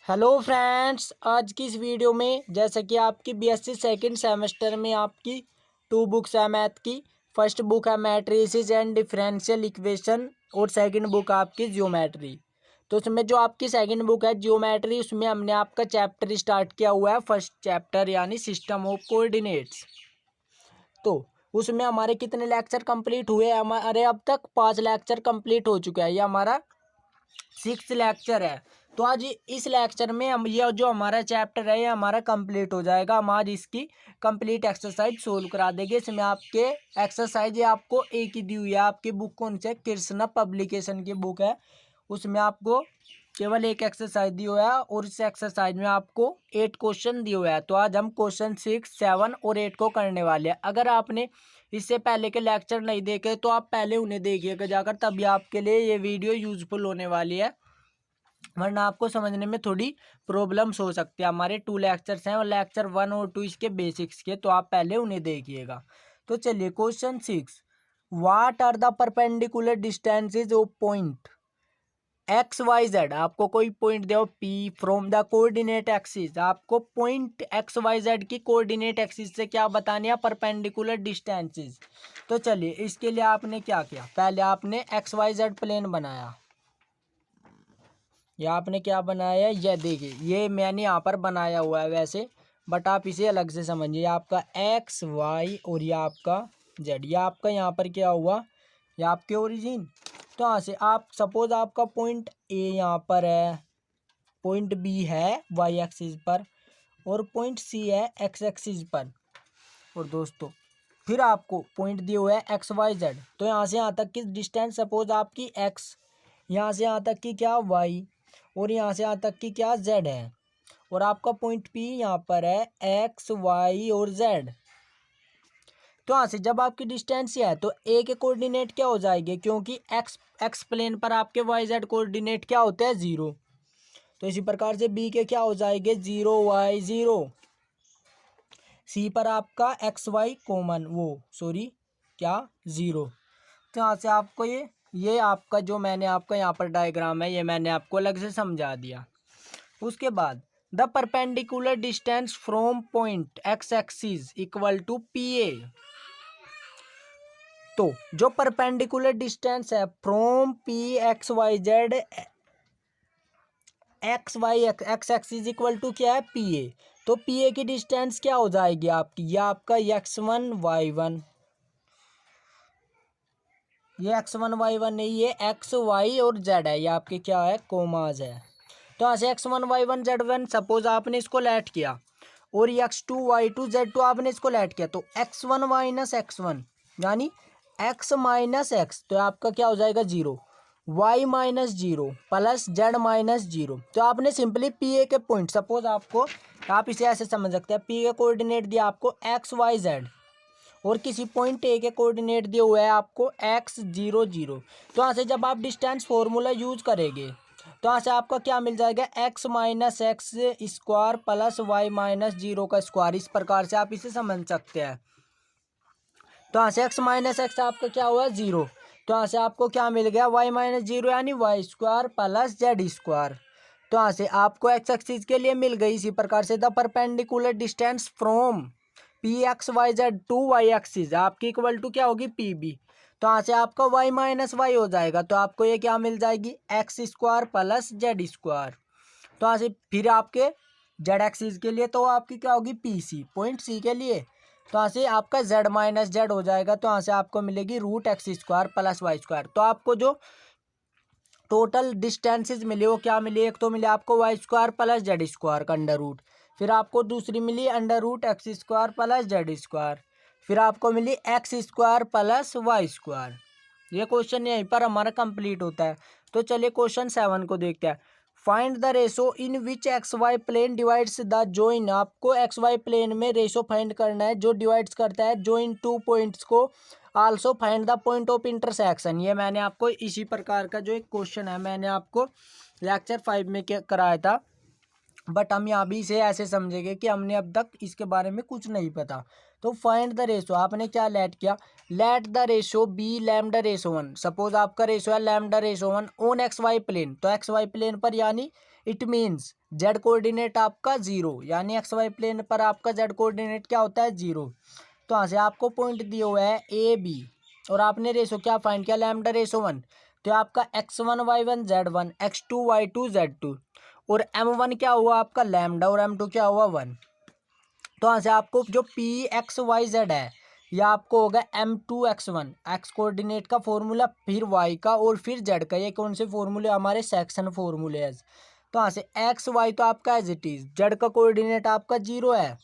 Hello friends, आज की इस वीडियो में जैसा कि आपकी बीएससी सेकंड सेमेस्टर में आपकी 2 बुक्स है मैथ की। फर्स्ट बुक है मैट्रिसेस एंड डिफरेंशियल इक्वेशन और सेकंड बुक आपकी ज्योमेट्री। तो उसमें जो आपकी सेकंड बुक है ज्योमेट्री, उसमें हमने आपका चैप्टर स्टार्ट किया हुआ है, फर्स्ट चैप्टर यानी सिस्टम ऑफ कोऑर्डिनेट्स। तो उसमें हमारे कितने लेक्चर कंप्लीट हुए? हमारे अब तक 5 लेक्चर कंप्लीट हो चुका है, ये हमारा 6th लेक्चर है। तो आज इस लेक्चर में हम ये जो हमारा चैप्टर है ये हमारा कंप्लीट हो जाएगा। हम आज इसकी कंप्लीट एक्सरसाइज सोल्व करा देंगे। इसमें आपके एक्सरसाइज ये आपको एक ही दी हुई है। आपकी बुक कौन सी है? कृष्णा पब्लिकेशन की बुक है। उसमें आपको केवल एक एक्सरसाइज दी हुआ है और इस एक्सरसाइज में आपको 8 क्वेश्चन दिए हुए हैं। तो आज हम क्वेश्चन 6, 7 और 8 को करने वाले हैं। अगर आपने इससे पहले के लेक्चर नहीं देखे तो आप पहले उन्हें देखिएगा जाकर, तभी आपके लिए ये वीडियो यूजफुल होने वाली है, वरना आपको समझने में थोड़ी प्रॉब्लम्स हो सकती है। हमारे 2 लेक्चर्स हैं और लेक्चर 1 और 2 इसके बेसिक्स के, तो आप पहले उन्हें देखिएगा। तो चलिए question 6, what are the perpendicular distances of point x y z. आपको कोई पॉइंट दो P from the coordinate axis. आपको पॉइंट एक्स वाई जेड की कोऑर्डिनेट एक्सिस से क्या बताने हैं? Perpendicular distances. तो चलिए इसके लिए आपने क्या किया, पहले आपने एक्स वाई जेड प्लेन बनाया। ये आपने क्या बनाया है? ये देखिए, ये मैंने यहाँ पर बनाया हुआ है वैसे, बट आप इसे अलग से समझिए। आपका एक्स वाई और ये आपका जेड, ये आपका यहाँ पर क्या हुआ? ये आपके ओरिजिन। तो यहाँ से आप सपोज आपका पॉइंट ए यहाँ पर है, पॉइंट बी है वाई एक्सिस पर और पॉइंट सी है एक्स एक्सिस पर। और दोस्तों फिर आपको पॉइंट दिए हुए है एक्स वाई जेड। तो यहाँ से यहाँ तक की डिस्टेंस सपोज आपकी एक्स, यहाँ से यहाँ तक की क्या वाई और यहाँ से यहाँ तक की क्या जेड है। और आपका पॉइंट पी यहाँ पर है एक्स वाई और जेड। तो यहाँ से जब आपकी डिस्टेंस है तो ए के कोऑर्डिनेट क्या हो जाएंगे? क्योंकि एक्स प्लेन पर आपके वाई जेड कोऑर्डिनेट क्या होते हैं? 0। तो इसी प्रकार से बी के क्या हो जाएंगे? 0 वाई 0। सी पर आपका एक्स वाई कॉमन, क्या 0। तो यहाँ से आपको ये आपका जो मैंने आपका यहाँ पर डायग्राम है ये मैंने आपको अलग से समझा दिया। उसके बाद the perpendicular distance from point x axis equal to P A. तो जो परपेंडिकुलर डिस्टेंस है from P x y z, x axis equal to क्या है? P A. तो पी ए की डिस्टेंस क्या हो जाएगी आपकी? ये आपका x1 y1, ये x1 y1 नहीं, ये एक्स वाई और जेड है, ये आपके क्या है? कोमाज है। तो यहाँ से x1 y1 z1 सपोज आपने इसको लेट किया और x2 y2 z2 आपने इसको लेट किया, तो x1 माइनस x1 यानी x माइनस x, तो आपका क्या हो जाएगा? 0। y minus 0 plus z minus 0। तो आपने सिंपली पी ए के पॉइंट सपोज आपको, आप इसे ऐसे समझ सकते हैं, पी के कोऑर्डिनेट दिया आपको एक्स वाई जेड और किसी पॉइंट ए के कोऑर्डिनेट दिए हुए हैं आपको x 0 0। तो यहाँ से जब आप डिस्टेंस फॉर्मूला यूज करेंगे तो यहाँ से आपका क्या मिल जाएगा? x minus x square plus y minus 0 का स्क्वायर। इस प्रकार से आप इसे समझ सकते हैं। तो यहाँ से x माइनस एक्स आपका क्या हुआ? 0। तो यहाँ से आपको क्या मिल गया? y माइनस 0 यानी y square plus Z square. तो यहाँ से आपको एक्स एक्सिस के लिए मिल गई। इसी प्रकार से the perpendicular distance from P x y z to y axis आपकी इक्वल टू क्या होगी? P B. तो यहाँ से आपका y माइनस वाई हो जाएगा, तो आपको ये क्या मिल जाएगी? X square plus Z square. तो यहाँ से फिर आपके जेड एक्सिस के लिए तो आपकी क्या होगी? पी सी, पॉइंट सी के लिए। तो यहाँ से आपका z माइनस जेड हो जाएगा, तो यहाँ से आपको मिलेगी root x square plus Y square. तो आपको जो टोटल डिस्टेंसेज मिले वो क्या मिले? एक तो मिले आपको Y square plus Z square का अंडर रूट, फिर आपको दूसरी मिली under root x square plus Z square, फिर आपको मिली X square plus Y square. ये क्वेश्चन यहीं पर हमारा कंप्लीट होता है। तो चलिए क्वेश्चन 7 को देखते हैं। Find the ratio in which x y plane divides the join. आपको एक्स वाई प्लेन में रेशो फाइंड करना है जो डिवाइड्स करता है जॉइन 2 पॉइंट्स को। Also find the point of intersection. ये मैंने आपको इसी प्रकार का जो एक क्वेश्चन है मैंने आपको लेक्चर 5 में कराया था, बट हम यहाँ भी इसे ऐसे समझेंगे कि हमने अब तक इसके बारे में कुछ नहीं पता। तो फाइंड द रेशो आपने क्या लेट किया? Let the ratio be lambda ratio 1। Suppose आपका रेशो है lambda ratio 1 on x y plane. तो एक्स वाई प्लेन पर यानी इट मीन्स जेड कोऑर्डिनेट आपका 0, यानी एक्स वाई प्लेन पर आपका जेड कोऑर्डिनेट क्या होता है 0। तो यहाँ से आपको पॉइंट दिया हुआ है ए बी और आपने रेशो क्या फाइंड किया लैम्डा रेशो 1। तो आपका x1 y1 z1 x2 y2 z2 और m1 क्या हुआ आपका लैम्डा और m2 क्या हुआ 1। तो यहाँ से आपको जो पी एक्स वाई जेड है यह आपको होगा m2x1 एक्स कोऑर्डिनेट का फॉर्मूला, फिर y का और फिर z का। ये कौन से फॉर्मूले हमारे सेक्शन फॉर्मूले है। तो यहाँ से एक्स वाई तो आपका एज इट इज, जेड का कोऑर्डिनेट आपका 0 है।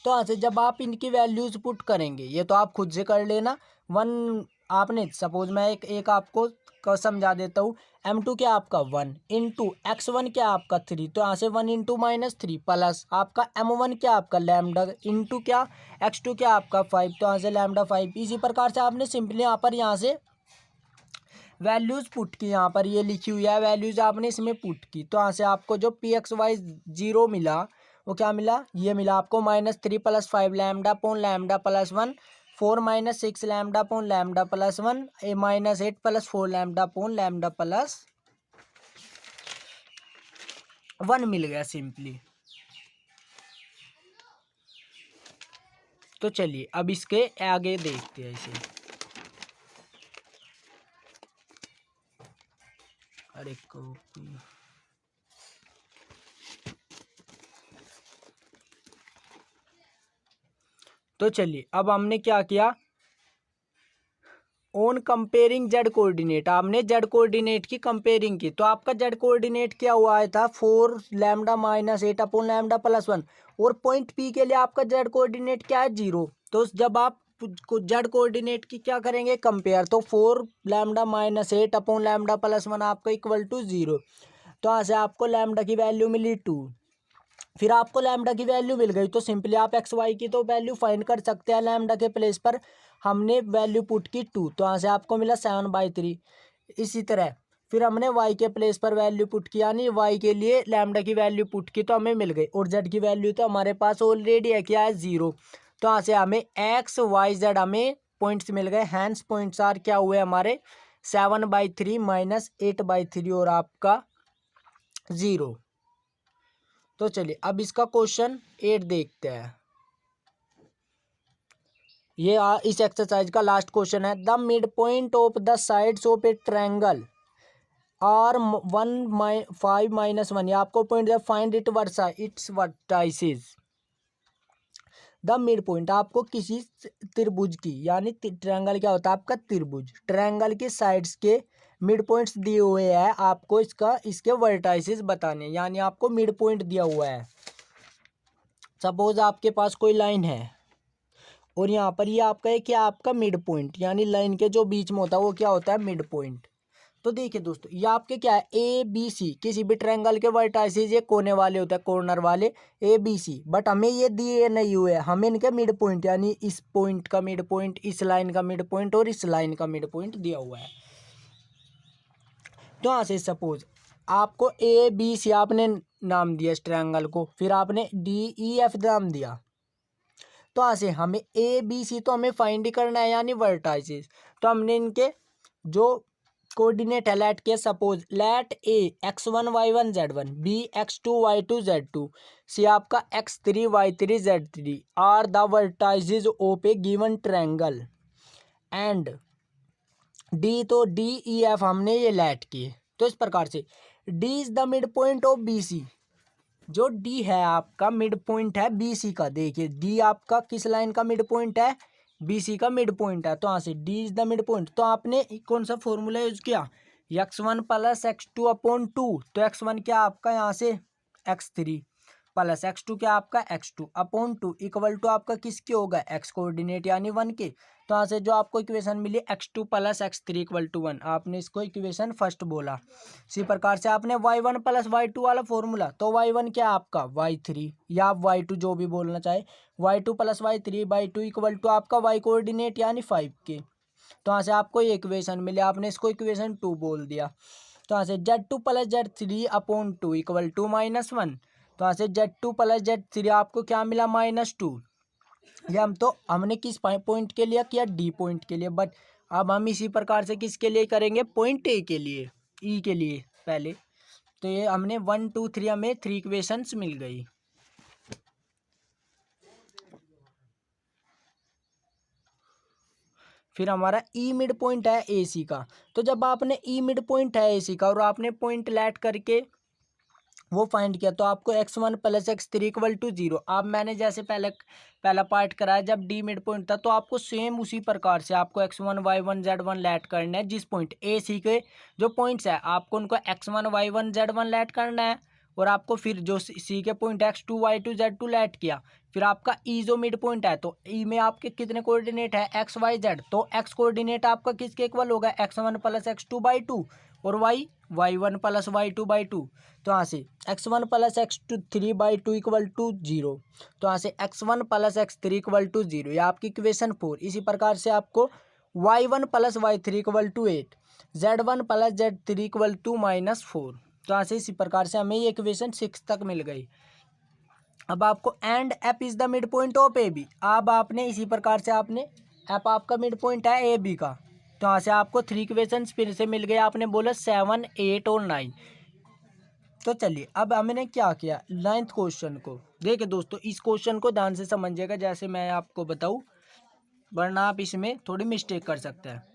तो यहाँ से जब आप इनकी वैल्यूज पुट करेंगे, ये तो आप खुद से कर लेना। 1 आपने सपोज मैं एक आपको समझा देता हूँ। m2 क्या आपका 1 इंटू x1 क्या आपका 3, तो यहाँ से 1 इंटू -3 प्लस आपका m1 क्या आपका लैम्डा इंटू क्या x2 क्या आपका 5, तो यहाँ से लैम्डा 5। इसी प्रकार से आपने सिंपली यहाँ से वैल्यूज पुट की, यहाँ पर ये लिखी हुई है वैल्यूज आपने इसमें पुट की। तो यहाँ से आपको जो पी एक्स वाई 0 मिला वो क्या मिला, ये मिला आपको -3 + 5 lambda upon lambda plus 1, 4 - 6 lambda upon lambda plus 1, -8 + 4 lambda upon lambda plus 1 मिल गया सिंपली। तो चलिए अब इसके आगे देखते हैं इसे। अरे कॉपी, तो चलिए अब हमने क्या किया, ऑन कंपेयरिंग जेड कोऑर्डिनेट, आपने जेड कोऑर्डिनेट की कंपेयरिंग की। तो आपका जेड कोऑर्डिनेट क्या हुआ था 4 लैम्डा -8 अपॉन लैम्डा प्लस 1 और पॉइंट पी के लिए आपका जेड कोऑर्डिनेट क्या है 0। तो जब आप जेड कोऑर्डिनेट की क्या करेंगे कंपेयर, तो 4 लैम्डा -8 अपॉन लैम्डा प्लस 1 आपका इक्वल टू 0। तो यहाँ से आपको लैम्डा की वैल्यू मिली 2। फिर आपको लैम्डा की वैल्यू मिल गई तो सिंपली आप एक्स वाई की तो वैल्यू फाइंड कर सकते हैं। लैम्डा के प्लेस पर हमने वैल्यू पुट की 2, तो यहाँ से आपको मिला 7/3। इसी तरह फिर हमने y के प्लेस पर वैल्यू पुट की, यानी y के लिए लैम्डा की वैल्यू पुट की तो हमें मिल गई। और z की वैल्यू तो हमारे पास ऑलरेडी है, क्या है 0। तो यहाँ से हमें x y z हमें पॉइंट्स मिल गए। हैंस पॉइंट्स आर क्या हुए हमारे 7/3 -8/3 और आपका 0। तो चलिए अब इसका क्वेश्चन 8 देखते हैं। ये इस एक्सरसाइज का लास्ट क्वेश्चन है। The mid point of the sides of a triangle are 1 5 -1, ये आपको पॉइंट है, फाइंड इट वर्सा its vertices. The mid point आपको किसी त्रिभुज की, यानी ट्रायंगल क्या होता है आपका त्रिभुज, ट्रायंगल के साइड्स के मिड पॉइंट्स दिए हुए हैं, आपको इसके वर्टाइसिस बताने, यानी आपको मिड पॉइंट दिया हुआ है। सपोज आपके पास कोई लाइन है और यहाँ पर ये आपका है क्या आपका मिड पॉइंट, यानी लाइन के जो बीच में होता है वो क्या होता है मिड पॉइंट। तो देखिए दोस्तों ये आपके क्या है ए बी सी, किसी भी ट्रायंगल के वर्टाइसिस ये कोने वाले होते हैं, कॉर्नर वाले ए बी सी, बट हमें ये दिए नहीं हुए, हमें इनके मिड पॉइंट यानी इस पॉइंट का मिड पॉइंट, इस लाइन का मिड पॉइंट और इस लाइन का मिड पॉइंट दिया हुआ है। तो यहाँ से सपोज आपको ए बी सी आपने नाम दिया इस ट्रायंगल को, फिर आपने डी ई एफ नाम दिया। तो यहाँ से हमें ए बी सी तो हमें फाइंड ही करना है, यानी वर्टाइसिस। तो हमने इनके जो कोऑर्डिनेट है लेट के, suppose let A x1 y1 z1 B x2 y2 z2 C आपका x3 y3 z3 are the vertices of a given triangle and D, तो डी ई एफ हमने ये लेट किए। तो इस प्रकार से D is the mid point of B C, जो डी है आपका मिड पॉइंट है बी सी का। देखिए डी आपका किस लाइन का मिड पॉइंट है, बी सी का मिड पॉइंट है। तो यहाँ से D is the mid point, तो आपने कौन सा फॉर्मूला यूज किया x1 + x2 अपॉन 2। तो x1 क्या आपका यहाँ से x3 प्लस x2 क्या आपका x2 अपॉन 2 इक्वल टू आपका किसके होगा x कोऑर्डिनेट यानी 1 के। तो यहाँ से जो आपको इक्वेशन मिली x2 + x3 = 1, आपने इसको इक्वेशन फर्स्ट बोला। इसी प्रकार से आपने y1 + y2 वाला फॉर्मूला, तो y1 क्या आपका y3 या आप y2 जो भी बोलना चाहे, y2 + y3/2 इक्वल टू आपका y कोऑर्डिनेट यानी 5 के। तो यहाँ से आपको ये इक्वेशन मिले, आपने इसको इक्वेशन 2 बोल दिया। तो यहाँ से z2 + z3 upon 2 equal to -1। तो यहाँ से z2 + z3 आपको क्या मिला -2। ये हमने किस पॉइंट के लिए किया डी पॉइंट के लिए, बट अब हम इसी प्रकार से किसके लिए करेंगे पॉइंट ए के लिए, ई के लिए पहले। तो ये हमने 1 2 3 हमें 3 इक्वेशंस मिल गई। फिर हमारा ई मिड पॉइंट है ए सी का। तो जब आपने ई मिड पॉइंट है ए सी का और आपने पॉइंट लेट करके वो फाइंड किया तो आपको x1 + x3 = 0। अब मैंने जैसे पहला पार्ट कराया जब डी मिड पॉइंट था, तो आपको सेम उसी प्रकार से आपको x1 y1 z1 लेट करना है। जिस पॉइंट ए सी के जो पॉइंट्स है आपको उनको x1 y1 z1 लेट करना है, और आपको फिर जो सी के point x2 y2 z2 late किया। फिर आपका ई जो मिड पॉइंट है, तो ई में आपके कितने कोऑर्डिनेट है x y z, तो x कोऑर्डिनेट आपका किसके इक्वल होगा x1 + x2/2 और y1 + y2/2। तो यहाँ से x1 + x3/2 = 0। तो यहाँ से x1 + x3 = 0, यह आपकी इक्वेशन 4। इसी प्रकार से आपको y1 + y3 = 8, z1 + z3 = -4। तो यहाँ से इसी प्रकार से हमें ये इक्वेशन 6 तक मिल गई। अब आपको and F is the mid point of A B. अब आपने इसी प्रकार से आपने एप आपका मिड पॉइंट है ए बी का, तो यहाँ से आपको 3 इक्वेशन फिर से मिल गए। आपने बोला 7 8 और 9। तो चलिए अब हमने क्या किया 9th क्वेश्चन को। देखिए दोस्तों, इस क्वेश्चन को ध्यान से समझिएगा जैसे मैं आपको बताऊं, वरना आप इसमें थोड़ी मिस्टेक कर सकते हैं।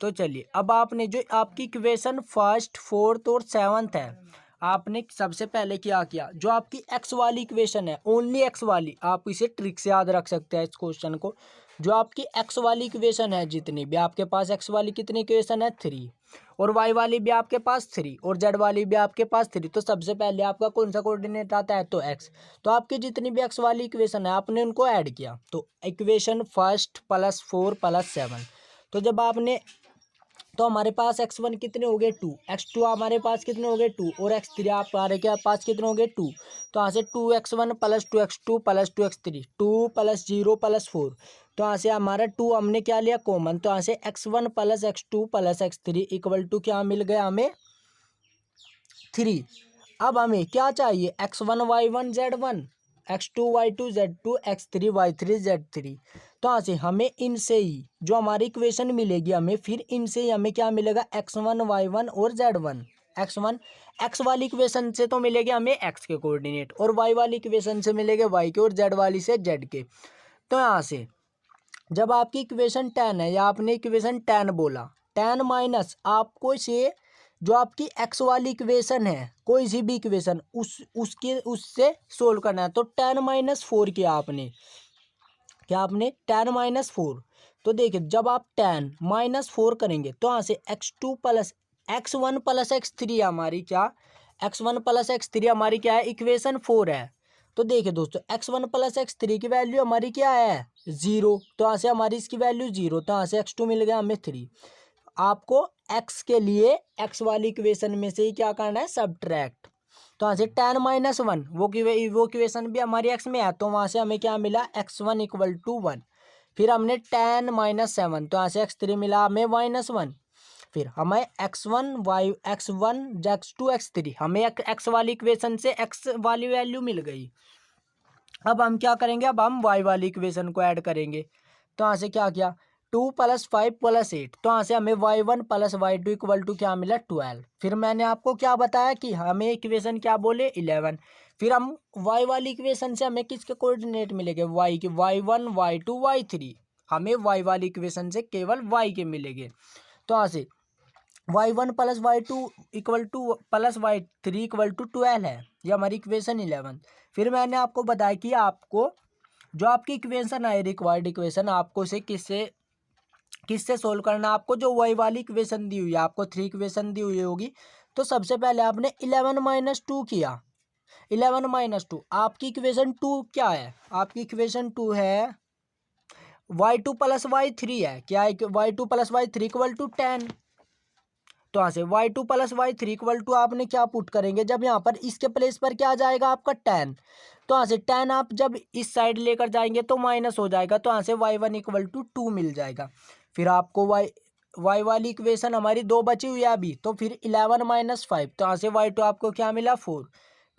तो चलिए अब आपने जो आपकी इक्वेशन 1st 4th और 7th है, आपने सबसे पहले क्या किया, जो आपकी एक्स वाली इक्वेशन है, ओनली एक्स वाली, आप इसे ट्रिक से याद रख सकते हैं इस क्वेश्चन को। जो आपकी एक्स वाली इक्वेशन है, जितनी भी आपके पास एक्स वाली कितनी इक्वेशन है 3, और वाई वाली भी आपके पास 3, और जेड वाली भी आपके पास 3। तो सबसे पहले आपका कौन सा कोऑर्डिनेट आता है, तो एक्स। तो आपकी जितनी भी एक्स वाली इक्वेशन है आपने उनको ऐड किया, तो इक्वेशन 1st + 4 + 7। तो जब आपने, तो हमारे पास x1 कितने हो गए 2, x2 हमारे पास कितने हो गए 2, और x3 हमारे के पास कितने हो गए 2। तो यहाँ से 2x1 + 2x2 + 2x3, 2 + 0 + 4। तो यहाँ से हमारा 2 हमने क्या लिया कॉमन, तो यहाँ से x1 + x2 + x3 = क्या मिल गया हमें 3। अब हमें क्या चाहिए x1 y1 z1, x2 y2 z2, x3 y3 z3। तो यहाँ से हमें इनसे ही जो हमारी इक्वेशन मिलेगी, हमें फिर इनसे ही हमें क्या मिलेगा x1 y1 और z1। x1 x वाली इक्वेशन से तो मिलेगा हमें x के कोऑर्डिनेट, और y वाली इक्वेशन से मिलेंगे y के, और z वाली से z के। तो यहाँ से जब आपकी इक्वेशन 10 है, या आपने इक्वेशन 10 बोला, 10 माइनस आपको से जो आपकी एक्स वाली इक्वेशन है, कोई सी भी इक्वेशन उससे सोल्व करना है। तो 10 - 4 किया आपने, क्या आपने 10 - 4। तो देखिए जब आप 10 - 4 करेंगे, तो यहाँ से x2 + x1 + x3 हमारी क्या, x1 + x3 हमारी क्या है, इक्वेशन 4 है। तो देखिए दोस्तों, x1 + x3 की वैल्यू हमारी क्या है 0। तो यहाँ से हमारी इसकी वैल्यू 0, तो यहाँ से x2 मिल गया हमें 3। आपको x के लिए x वाली इक्वेशन में से ही क्या करना है, सब्ट्रैक्ट। तो यहाँ से 10 - 1 वो इक्वेशन भी हमारी x में है, तो वहाँ से हमें क्या मिला x1 = 1। फिर हमने 10 - 7, तो यहाँ से x3 मिला हमें -1। फिर हमें x1 x2 x3 हमें x वाली इक्वेशन से x वाली वैल्यू मिल गई। अब हम क्या करेंगे, अब हम y वाली इक्वेशन को ऐड करेंगे। तो यहाँ से क्या किया 2 + 5 + 8। तो यहाँ से हमें y1 + y2 = क्या मिला 12। फिर मैंने आपको क्या बताया कि हमें इक्वेशन क्या बोले 11। फिर हम y वाली इक्वेशन से हमें किसके कोऑर्डिनेट मिलेंगे, y के, y1 y2 y3। हमें y वाली इक्वेशन से केवल y के मिलेंगे। तो यहाँ से y1 + y2 + y3 = 12 है, ये हमारी इक्वेशन 11। फिर मैंने आपको बताया कि आपको जो आपकी इक्वेशन है रिक्वायर्ड इक्वेशन, आपको से किससे सोल्व करना है। आपको जो y वाली इक्वेशन दी हुई है, आपको 3 इक्वेशन दी हुई होगी। तो सबसे पहले आपने 11 - 2 किया, 11 - 2 आपकी इक्वेशन 2 क्या है, आपकी इक्वेशन 2 है y2 + y3 है, क्या है y2 + y3 = 10। तो यहाँ से y2 + y3 = आपने क्या पुट करेंगे, जब यहाँ पर इसके प्लेस पर क्या आ जाएगा आपका 10। तो यहाँ से 10 आप जब इस साइड लेकर जाएंगे तो माइनस हो जाएगा, तो यहाँ से y1 = 2 मिल जाएगा। फिर आपको y वाली इक्वेशन हमारी 2 बची हुई है अभी, तो फिर 11 - 5, तो यहाँ से y2 आपको क्या मिला 4।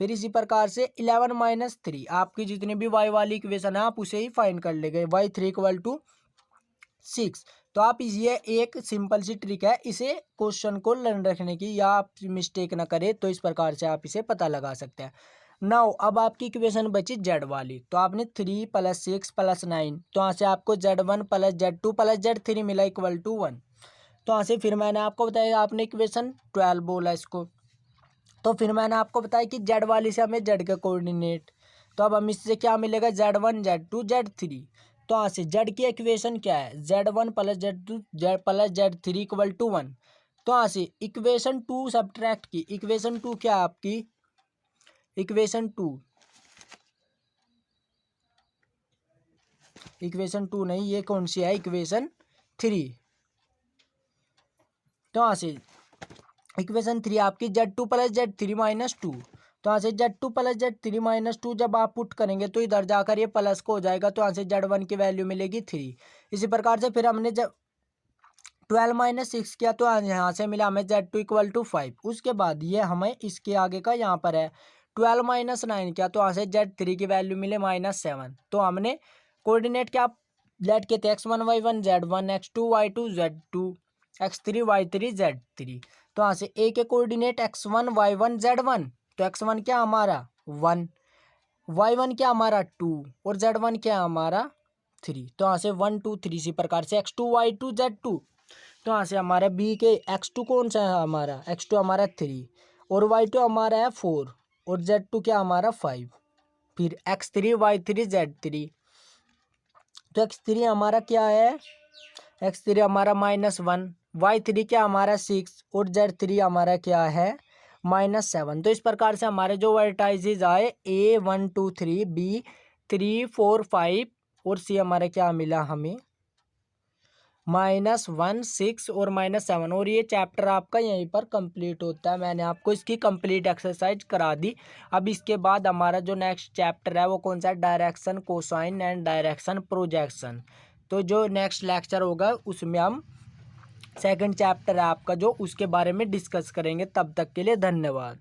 फिर इसी प्रकार से 11 - 3 आपकी जितनी भी y वाली इक्वेशन है आप उसे ही फाइंड कर लेंगे, y3 = 6। तो आप ये एक सिंपल सी ट्रिक है इसे क्वेश्चन को लर्न रखने की, या आप मिस्टेक ना करें तो इस प्रकार से आप इसे पता लगा सकते हैं। नाउ अब आपकी इक्वेशन बची जेड वाली, तो आपने 3 + 6 + 9, तो यहाँ से आपको Z1 + Z2 + Z3 मिला इक्वल टू 1। तो यहाँ से फिर मैंने आपको बताया, आपने इक्वेशन 12 बोला इसको, तो फिर मैंने आपको बताया कि जेड वाली से हमें जेड का कोऑर्डिनेट, तो अब हम इससे क्या मिलेगा Z1 Z2 Z3। तो यहाँ से जेड की इक्वेशन क्या है, Z1 + Z2 + Z3 equal to 1। तो यहाँ से इक्वेशन 2 सब्ट्रैक्ट की, इक्वेशन 2 क्या है आपकी, इक्वेशन 2 नहीं, ये कौन सी है, इक्वेशन 3। तो यहाँ से इक्वेशन 3 आपकी Z2 + Z3 - 2। तो यहाँ से Z2 + Z3 - 2 जब आप पुट करेंगे तो इधर जाकर ये प्लस को हो जाएगा, तो यहाँ से Z1 की वैल्यू मिलेगी 3। इसी प्रकार से फिर हमने जब 12 - 6 किया तो यहाँ से मिला हमें Z2 इक्वल टू 5। उसके बाद ये हमें इसके आगे का यहाँ पर है 12 - 9 किया, तो यहाँ से Z3 की वैल्यू मिले -7। तो हमने कोऑर्डिनेट क्या लेट के थे, x1 y1 z1, x2 y2 z2, x3 y3 z3। तो यहाँ से ए के कोऑर्डिनेट x1 y1 z1, तो x1 क्या हमारा 1, y1 क्या हमारा 2 और z1 क्या हमारा 3। तो यहाँ से 1 2 3 इसी प्रकार से x2 y2 z2। तो यहाँ से हमारा बी के x2 कौन सा है हमारा, x2 हमारा 3 और y2 हमारा है 4 और z2 क्या हमारा 5। फिर x3 y3 z3, तो x3 हमारा क्या है, x3 हमारा -1, y3 क्या हमारा 6 और z3 हमारा क्या है -7। तो इस प्रकार से हमारे जो वर्टाइजेज आए A1 2 3, B3 4 5 और C हमारा क्या मिला हमें -1 6 और -7। और ये चैप्टर आपका यहीं पर कंप्लीट होता है। मैंने आपको इसकी कंप्लीट एक्सरसाइज करा दी। अब इसके बाद हमारा जो नेक्स्ट चैप्टर है वो कौन सा है, direction cosine and direction projection. तो जो नेक्स्ट लेक्चर होगा उसमें हम सेकंड चैप्टर है आपका जो, उसके बारे में डिस्कस करेंगे। तब तक के लिए धन्यवाद।